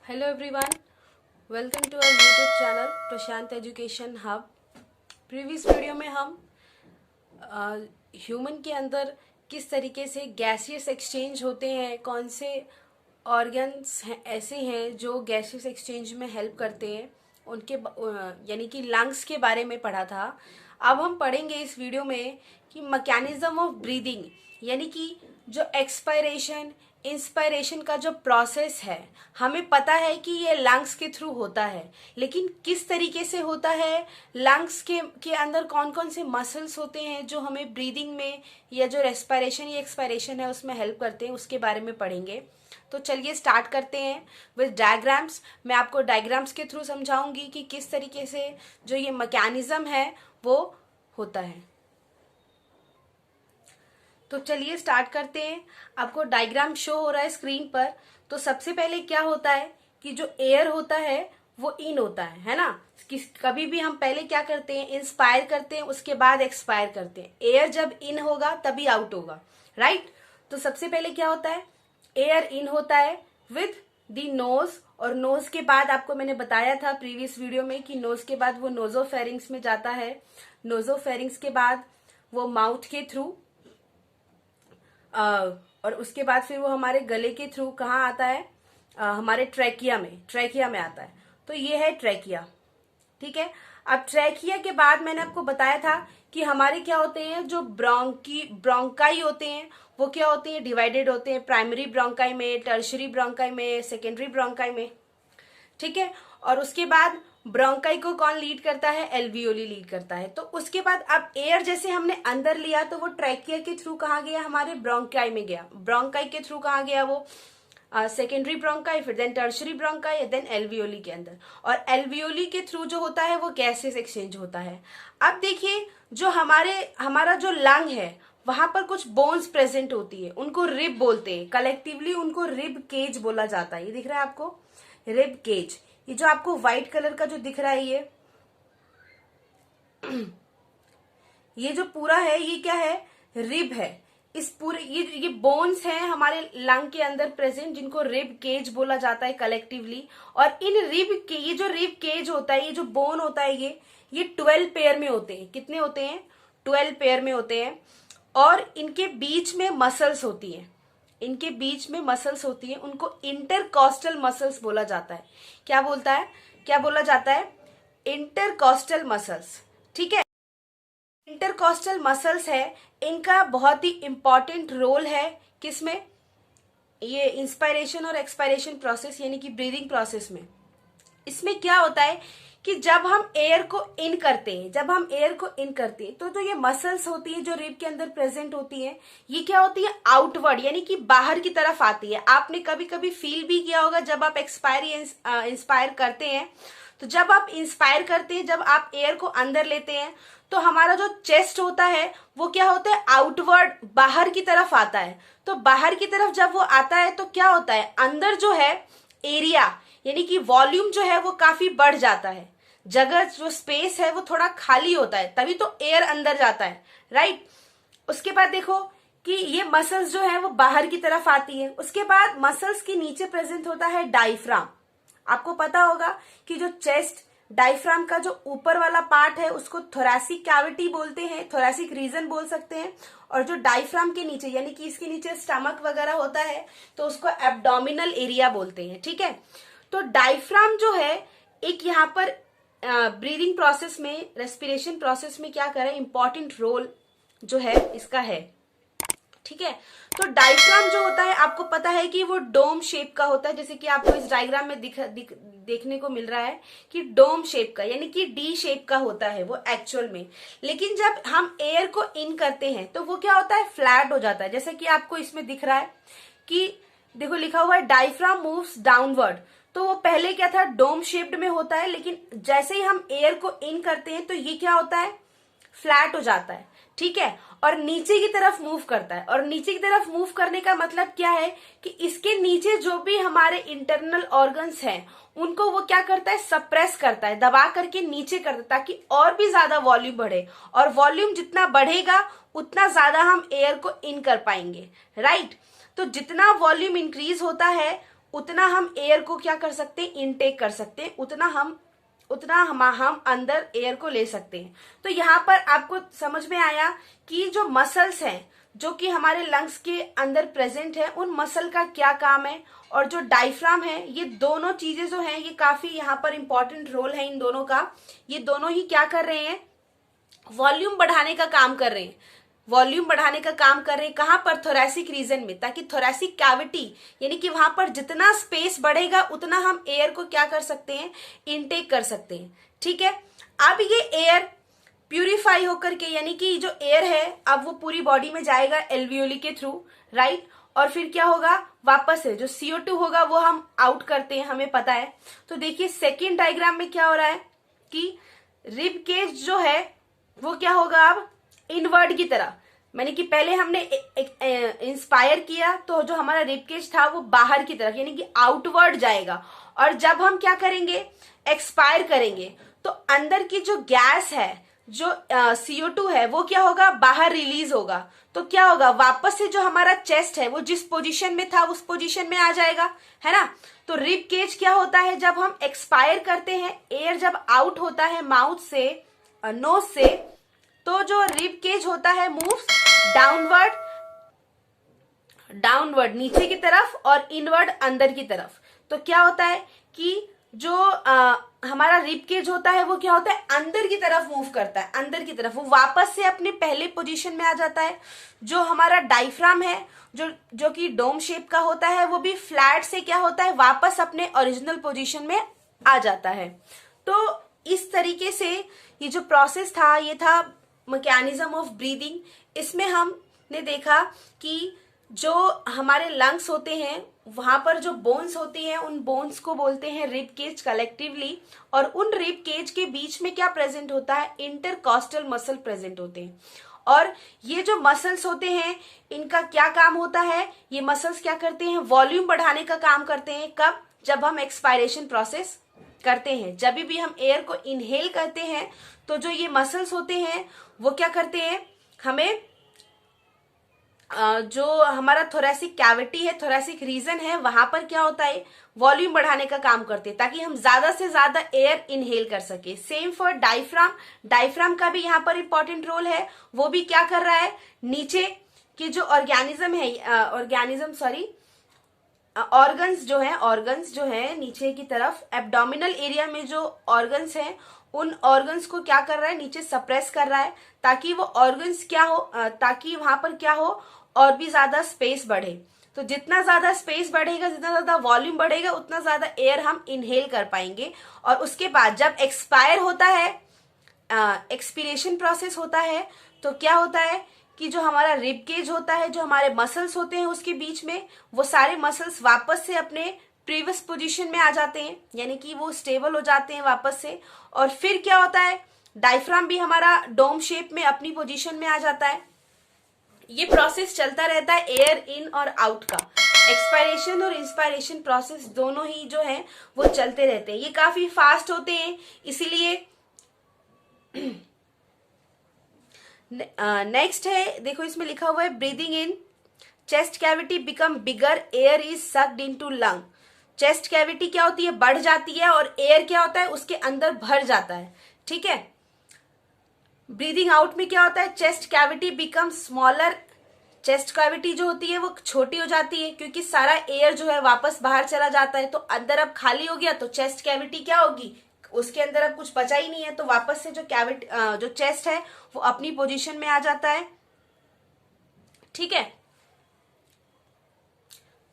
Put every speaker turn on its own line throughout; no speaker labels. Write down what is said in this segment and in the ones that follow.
Hello everyone, welcome to our YouTube channel Prashant education hub. Previous video में हम human के अंदर किस तरीके से गैसियस एक्सचेंज होते हैं, कौन से ऑर्गन्स हैं ऐसे हैं जो गैसियस एक्सचेंज में हेल्प करते हैं, उनके यानी कि लंग्स के बारे में पढ़ा था। अब हम पढ़ेंगे इस वीडियो में कि मैकेनिज्म ऑफ ब्रीदिंग, यानी कि जो एक्सपायरेशन इंस्पायरेशन का जो प्रोसेस है, हमें पता है कि ये लंग्स के थ्रू होता है, लेकिन किस तरीके से होता है, लंग्स के अंदर कौन कौन से मसल्स होते हैं जो हमें ब्रीदिंग में या जो रेस्पिरेशन या एक्सपायरेशन है उसमें हेल्प करते हैं, उसके बारे में पढ़ेंगे। तो चलिए स्टार्ट करते हैं विद डायग्राम्स। मैं आपको डायग्राम्स के थ्रू समझाऊंगी कि किस तरीके से जो ये मैकेनिज्म है वो होता है। तो चलिए स्टार्ट करते हैं। आपको डायग्राम शो हो रहा है स्क्रीन पर। तो सबसे पहले क्या होता है कि जो एयर होता है वो इन होता है ना। कभी भी हम पहले क्या करते हैं, इंस्पायर करते हैं, उसके बाद एक्सपायर करते हैं। एयर जब इन होगा तभी आउट होगा, राइट। तो सबसे पहले क्या होता है, एयर इन होता है विद द नोज, और नोज के बाद आपको मैंने बताया था प्रीवियस वीडियो में कि नोज के बाद वो नोजोफेरिंग्स में जाता है। नोजोफेरिंग्स के बाद वो माउथ के थ्रू और उसके बाद फिर वो हमारे गले के थ्रू कहाँ आता है, हमारे ट्रैकिया में आता है। तो ये है ट्रैकिया, ठीक है। अब ट्रैकिया के बाद मैंने आपको बताया था कि हमारे क्या होते हैं, जो ब्रोंकाई होते हैं वो क्या होते हैं, डिवाइडेड होते हैं प्राइमरी ब्रोंकाई में, टर्शरी ब्रोंकाई में, सेकेंडरी ब्रोंकाई में, ठीक है। और उसके बाद ब्रोंकाई को कौन लीड करता है, एल्वियोली लीड करता है। तो उसके बाद अब एयर जैसे हमने अंदर लिया तो वो ट्रैकिया के थ्रू कहाँ गया, हमारे ब्रोंकाई में गया। ब्रोंकाई के थ्रू कहाँ गया, वो सेकेंडरी ब्रोंकाई, फिर then tertiary bronchi, then alveoli के अंदर। और एल्वियोली के थ्रू जो होता है वो गैसेस एक्सचेंज होता है। अब देखिए, जो हमारा जो लंग है वहां पर कुछ बोन्स प्रेजेंट होती है, उनको रिब बोलते हैं। कलेक्टिवली उनको रिब केज बोला जाता है। ये दिख रहा है आपको, रिब केज। ये जो आपको व्हाइट कलर का जो दिख रहा है ये जो पूरा है ये क्या है, रिब है। इस पूरे ये बोन्स हैं हमारे लंग के अंदर प्रेजेंट, जिनको रिब केज बोला जाता है कलेक्टिवली। और इन रिब के ये जो रिब केज होता है, ये जो बोन होता है, ये 12 पेयर में होते हैं। कितने होते हैं, 12 पेयर में होते हैं। और इनके बीच में मसल्स होती है, इनके बीच में मसल्स होती है, उनको इंटरकॉस्टल मसल्स बोला जाता है। क्या बोला जाता है, इंटरकॉस्टल मसल्स, ठीक है। इंटरकॉस्टल मसल्स है, इनका बहुत ही इंपॉर्टेंट रोल है किसमें, ये इंस्पायरेशन और एक्सपायरेशन प्रोसेस यानी कि ब्रीदिंग प्रोसेस में। इसमें क्या होता है कि जब हम एयर को इन करते हैं तो जो ये मसल्स होती है जो रिब के अंदर प्रेजेंट होती है, ये क्या होती है, आउटवर्ड यानी कि बाहर की तरफ आती है। आपने कभी कभी फील भी किया होगा जब आप इंस्पायर करते हैं, तो जब आप इंस्पायर करते हैं, जब आप एयर को अंदर लेते हैं, तो हमारा जो चेस्ट होता है वो क्या होता है, आउटवर्ड बाहर की तरफ आता है। तो बाहर की तरफ जब वो आता है तो क्या होता है, अंदर जो है एरिया यानी कि वॉल्यूम जो है वो काफी बढ़ जाता है, जगह जो स्पेस है वो थोड़ा खाली होता है, तभी तो एयर अंदर जाता है, राइट। उसके बाद देखो कि ये मसल्स जो है वो बाहर की तरफ आती है। उसके बाद मसल्स के नीचे प्रेजेंट होता है डायफ्राम। आपको पता होगा कि जो चेस्ट, डायफ्राम का जो ऊपर वाला पार्ट है उसको थोरैसिक कैविटी बोलते हैं, थोरैसिक रीजन बोल सकते हैं। और जो डायफ्राम के नीचे यानी कि इसके नीचे स्टमक वगैरह होता है तो उसको एब्डोमिनल एरिया बोलते हैं, ठीक है। तो डायफ्राम जो है एक यहाँ पर ब्रीदिंग प्रोसेस में, रेस्पिरेशन प्रोसेस में क्या करे, इंपॉर्टेंट रोल जो है इसका है, ठीक है। तो डायफ्राम जो होता है आपको पता है कि वो डोम शेप का होता है, जैसे कि आपको इस डायग्राम में देखने को मिल रहा है कि डोम शेप का यानी कि डी शेप का होता है वो एक्चुअल में। लेकिन जब हम एयर को इन करते हैं तो वो क्या होता है, फ्लैट हो जाता है। जैसे कि आपको इसमें दिख रहा है कि देखो लिखा हुआ है डायफ्राम मूव्स डाउनवर्ड। तो वो पहले क्या था, डोम शेप्ड में होता है, लेकिन जैसे ही हम एयर को इन करते हैं तो ये क्या होता है, फ्लैट हो जाता है, ठीक है। और नीचे की तरफ मूव करता है। और नीचे की तरफ मूव करने का मतलब क्या है कि इसके नीचे जो भी हमारे इंटरनल ऑर्गन्स हैं उनको वो क्या करता है, सप्रेस करता है, दबा करके नीचे करता है, ताकि और भी ज्यादा वॉल्यूम बढ़े। और वॉल्यूम जितना बढ़ेगा उतना ज्यादा हम एयर को इन कर पाएंगे, राइट। तो जितना वॉल्यूम इंक्रीज होता है उतना हम एयर को क्या कर सकते हैं, इनटेक कर सकते हैं, उतना हम अंदर एयर को ले सकते हैं। तो यहाँ पर आपको समझ में आया कि जो मसल्स हैं जो कि हमारे लंग्स के अंदर प्रेजेंट है, उन मसल का क्या काम है, और जो डायफ्राम है, ये दोनों चीजें जो हैं ये काफी यहाँ पर इंपॉर्टेंट रोल है इन दोनों का। ये दोनों ही क्या कर रहे हैं, वॉल्यूम बढ़ाने का काम कर रहे हैं, वॉल्यूम बढ़ाने का काम कर रहे हैं। कहां पर, थोरैसिक रीजन में, ताकि थोरैसिक कैविटी यानी कि वहां पर जितना स्पेस बढ़ेगा उतना हम एयर को क्या कर सकते हैं, इनटेक कर सकते हैं। ठीक है, अब ये एयर प्यूरिफाई होकर के, यानी कि जो एयर है अब वो पूरी बॉडी में जाएगा एल्वियोली के थ्रू, राइट, और फिर क्या होगा, वापस से जो CO2 होगा वो हम आउट करते हैं, हमें पता है। तो देखिए सेकेंड डायग्राम में क्या हो रहा है कि रिब केज जो है वो क्या होगा, अब इनवर्ड की तरह, मैंने कि पहले हमने इंस्पायर किया तो जो हमारा रिब केज था वो बाहर की तरफ यानी कि आउटवर्ड जाएगा, और जब हम क्या करेंगे, एक्सपायर करेंगे, तो अंदर की जो गैस है, जो CO2 है, वो क्या होगा, बाहर रिलीज होगा। तो क्या होगा, वापस से जो हमारा चेस्ट है वो जिस पोजीशन में था उस पोजीशन में आ जाएगा, है ना। तो रिब केज क्या होता है, जब हम एक्सपायर करते हैं, एयर जब आउट होता है माउथ से, नोज से, तो जो रिब केज होता है मूव्स डाउनवर्ड नीचे की तरफ और इनवर्ड अंदर की तरफ। तो क्या होता है कि जो हमारा रिब केज होता है वो क्या होता है, अंदर की तरफ मूव करता है, अंदर की तरफ वो वापस से अपने पहले पोजीशन में आ जाता है। जो हमारा डायफ्राम है जो कि डोम शेप का होता है, वो भी फ्लैट से क्या होता है, वापस अपने ओरिजिनल पोजीशन में आ जाता है। तो इस तरीके से ये जो प्रोसेस था ये था मैकेनिज्म ऑफ ब्रीदिंग। इसमें हमने देखा कि जो हमारे लंग्स होते हैं वहां पर जो बोन्स होती हैं, उन बोन्स को बोलते हैं रिब केज कलेक्टिवली, और उन रिब केज के बीच में क्या प्रेजेंट होता है, इंटरकॉस्टल मसल प्रेजेंट होते हैं। और ये जो मसल्स होते हैं इनका क्या काम होता है, ये मसल्स क्या करते हैं, वॉल्यूम बढ़ाने का काम करते हैं। कब, जब हम एक्सपायरेशन प्रोसेस करते हैं, जब भी हम एयर को इनहेल करते हैं तो जो ये मसल्स होते हैं वो क्या करते हैं, हमें जो हमारा थोरैसिक कैविटी है, थोरैसिक रीजन है, वहां पर क्या होता है, वॉल्यूम बढ़ाने का काम करते हैं ताकि हम ज्यादा से ज्यादा एयर इनहेल कर सके। सेम फॉर डायफ्राम का भी यहाँ पर इंपॉर्टेंट रोल है। वो भी क्या कर रहा है, नीचे के जो ऑर्गन्स जो है नीचे की तरफ एब्डोमिनल एरिया में जो ऑर्गन्स हैं, उन ऑर्गन्स को क्या कर रहा है, नीचे सप्रेस कर रहा है ताकि वो ऑर्गन्स क्या हो, ताकि वहां पर क्या हो, और भी ज्यादा स्पेस बढ़े। तो जितना ज्यादा स्पेस बढ़ेगा, जितना ज्यादा वॉल्यूम बढ़ेगा, उतना ज्यादा एयर हम इनहेल कर पाएंगे। और उसके बाद जब एक्सपायर होता है, एक्सपीरेशन प्रोसेस होता है, तो क्या होता है कि जो हमारा रिब केज होता है, जो हमारे मसल्स होते हैं उसके बीच में, वो सारे मसल्स वापस से अपने प्रीवियस पोजीशन में आ जाते हैं, यानी कि वो स्टेबल हो जाते हैं वापस से। और फिर क्या होता है, डायफ्राम भी हमारा डोम शेप में अपनी पोजीशन में आ जाता है। ये प्रोसेस चलता रहता है एयर इन और आउट का। एक्सपायरेशन और इंस्पायरेशन प्रोसेस दोनों ही जो है वो चलते रहते हैं। ये काफी फास्ट होते हैं, इसीलिए नेक्स्ट है, देखो इसमें लिखा हुआ है breathing in chest cavity become bigger, air is sucked into lung. Chest cavity क्या होती है, बढ़ जाती है, और एयर क्या होता है, उसके अंदर भर जाता है। ठीक है, ब्रीदिंग आउट में क्या होता है, chest cavity become smaller. Chest cavity जो होती है वो छोटी हो जाती है क्योंकि सारा एयर जो है वापस बाहर चला जाता है। तो अंदर अब खाली हो गया, तो चेस्ट कैविटी क्या होगी, उसके अंदर अब कुछ बचा ही नहीं है, तो वापस से जो चेस्ट है वो अपनी पोजीशन में आ जाता है। ठीक है,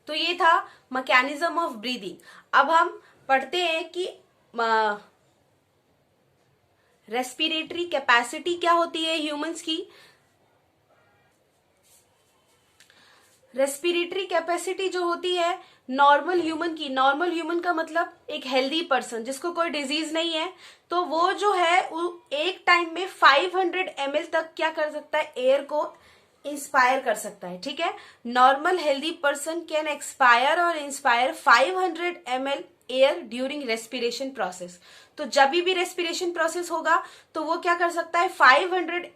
तो ये था मैकेनिज्म ऑफ ब्रीदिंग। अब हम पढ़ते हैं कि रेस्पिरेटरी कैपेसिटी क्या होती है ह्यूमंस की। रेस्पिरेटरी कैपेसिटी जो होती है नॉर्मल ह्यूमन का मतलब एक हेल्दी पर्सन जिसको कोई डिजीज नहीं है, तो वो जो है एक टाइम में 500 ml तक क्या कर सकता है, एयर को इंस्पायर कर सकता है। ठीक है, normal healthy person can expire और inspire 500 ml air during respiration process. तो जब भी रेस्पिरेशन प्रोसेस होगा तो वो क्या कर सकता है, 500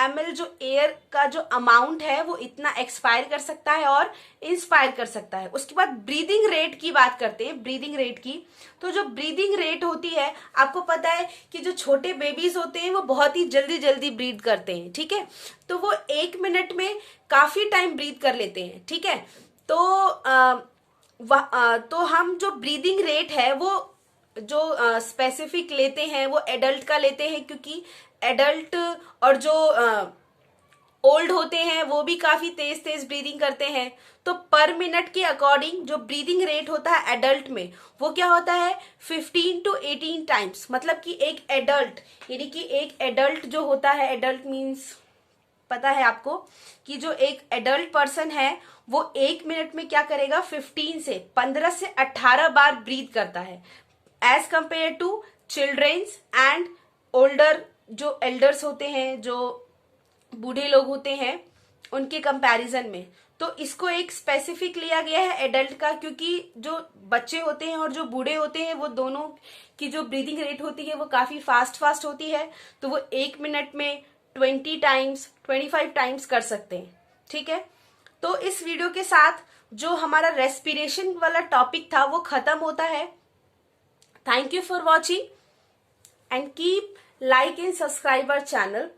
ml जो एयर का जो अमाउंट है वो इतना एक्सपायर कर सकता है और इंस्पायर कर सकता है। उसके बाद ब्रीदिंग रेट की बात करते हैं, ब्रीदिंग रेट की। तो जो ब्रीदिंग रेट होती है, आपको पता है कि जो छोटे बेबीज होते हैं वो बहुत ही जल्दी जल्दी ब्रीथ करते हैं, ठीक है। तो वो 1 मिनट में काफी टाइम ब्रीथ कर लेते हैं, ठीक है। तो हम जो ब्रीदिंग रेट है वो जो स्पेसिफिक लेते हैं वो एडल्ट का लेते हैं, क्योंकि एडल्ट और जो ओल्ड होते हैं वो भी काफी तेज तेज ब्रीदिंग करते हैं। तो पर मिनट के अकॉर्डिंग जो ब्रीदिंग रेट होता है एडल्ट में वो क्या होता है 15 to 18 टाइम्स। मतलब कि एक एडल्ट, यानी कि एक एडल्ट जो होता है, एडल्ट मीन्स पता है आपको कि जो एक एडल्ट पर्सन है वो 1 मिनट में क्या करेगा 15 से 18 बार ब्रीथ करता है, as compare to childrens and older, जो एल्डर्स होते हैं, जो बूढ़े लोग होते हैं, उनके कंपैरिजन में। तो इसको एक स्पेसिफिक लिया गया है एडल्ट का, क्योंकि जो बच्चे होते हैं और जो बूढ़े होते हैं वो दोनों की जो ब्रीदिंग रेट होती है वो काफी फास्ट होती है। तो वो 1 मिनट में 20 टाइम्स 25 टाइम्स कर सकते हैं, ठीक है। तो इस वीडियो के साथ जो हमारा रेस्पिरेशन वाला टॉपिक था वो खत्म होता है। Thank you for watching and keep like and subscribe our channel.